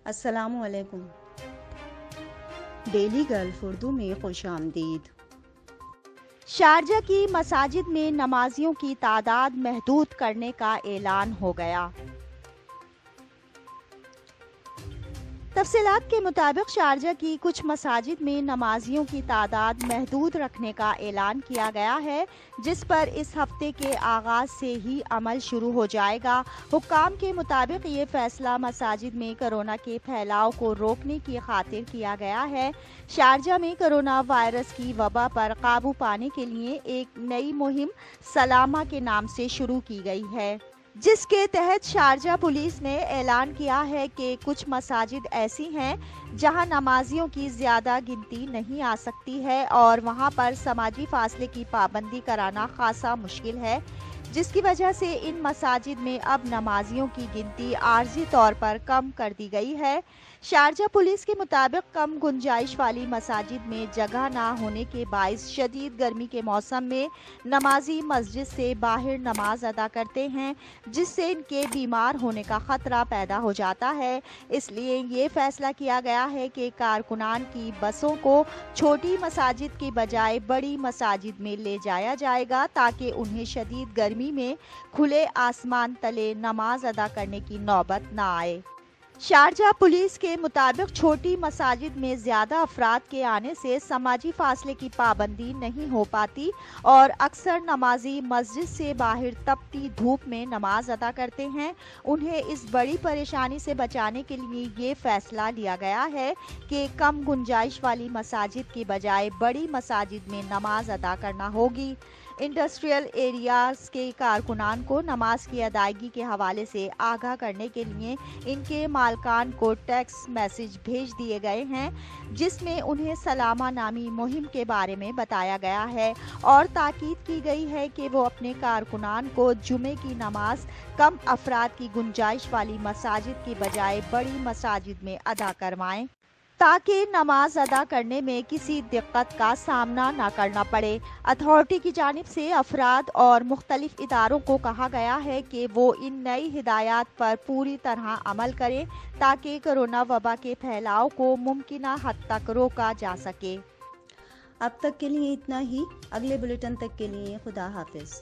السلام علیکم۔ Daily golf Urdu میں خوش آمدید۔ شارجہ کی مساجد میں نمازیوں کی تعداد محدود کرنے کا اعلان ہو گیا۔ تفصیلات کے مطابق شارجہ کی کچھ مساجد میں نمازیوں کی تعداد محدود رکھنے کا اعلان کیا گیا ہے، جس پر اس ہفتے کے آغاز سے ہی عمل شروع ہو جائے گا۔ حکام کے مطابق یہ فیصلہ مساجد میں کورونا کے پھیلاؤ کو روکنے کی خاطر کیا گیا ہے۔ شارجہ میں کورونا وائرس کی وبا پر قابو پانے کے لیے ایک نئی مہم سلامہ کے نام سے شروع کی گئی ہے، جس کے تحت شارجہ پولیس نے اعلان کیا ہے کہ کچھ مساجد ایسی ہیں جہاں نمازیوں کی زیادہ گنتی نہیں آ سکتی ہے اور وہاں پر سماجی فاصلے کی پابندی کرانا خاصا مشکل ہے، جس کی وجہ سے ان مساجد میں اب نمازیوں کی گنتی عارضی طور پر کم کر دی گئی ہے۔ شارجہ پولیس کے مطابق کم گنجائش والی مساجد میں جگہ نہ ہونے کے باعث شدید گرمی کے موسم میں نمازی مسجد سے باہر نماز ادا کرتے ہیں، جس سے ان کے بیمار ہونے کا خطرہ پیدا ہو جاتا ہے۔ اس لیے یہ فیصلہ کیا گیا ہے کہ کارکنان کی بسوں کو چھوٹی مساجد کی بجائے بڑی مساجد میں لے جایا جائے گا، تاکہ انہیں شدید گرمی میں کھلے آسمان تلے نماز ادا کرنے کی نوبت نہ آئے۔ شارجہ پولیس کے مطابق چھوٹی مساجد میں زیادہ افراد کے آنے سے سماجی فاصلے کی پابندی نہیں ہو پاتی اور اکثر نمازی مسجد سے باہر تپتی دھوپ میں نماز ادا کرتے ہیں۔ انہیں اس بڑی پریشانی سے بچانے کے لیے یہ فیصلہ لیا گیا ہے کہ کم گنجائش والی مساجد کی بجائے بڑی مساجد میں نماز ادا کرنا ہوگی۔ انڈسٹریل ایریاز کے کارکنان کو نماز کی ادائیگی کے حوالے سے آگاہ کرنے کے لیے ان کے مالکان کو ٹیکسٹ میسج بھیج دیے گئے ہیں، جس میں انہیں سلامہ نامی مہم کے بارے میں بتایا گیا ہے اور تاکید کی گئی ہے کہ وہ اپنے کارکنان کو جمعے کی نماز کم افراد کی گنجائش والی مساجد کی بجائے بڑی مساجد میں ادا کروائیں، تاکہ نماز ادا کرنے میں کسی دقت کا سامنا نہ کرنا پڑے۔ اتھارٹی کی جانب سے افراد اور مختلف اداروں کو کہا گیا ہے کہ وہ ان نئی ہدایات پر پوری طرح عمل کریں تاکہ کورونا وبا کے پھیلاؤ کو ممکنہ حد تک روکا جا سکے۔ اب تک کے لیے اتنا ہی۔ اگلے بلیٹن تک کے لیے خدا حافظ۔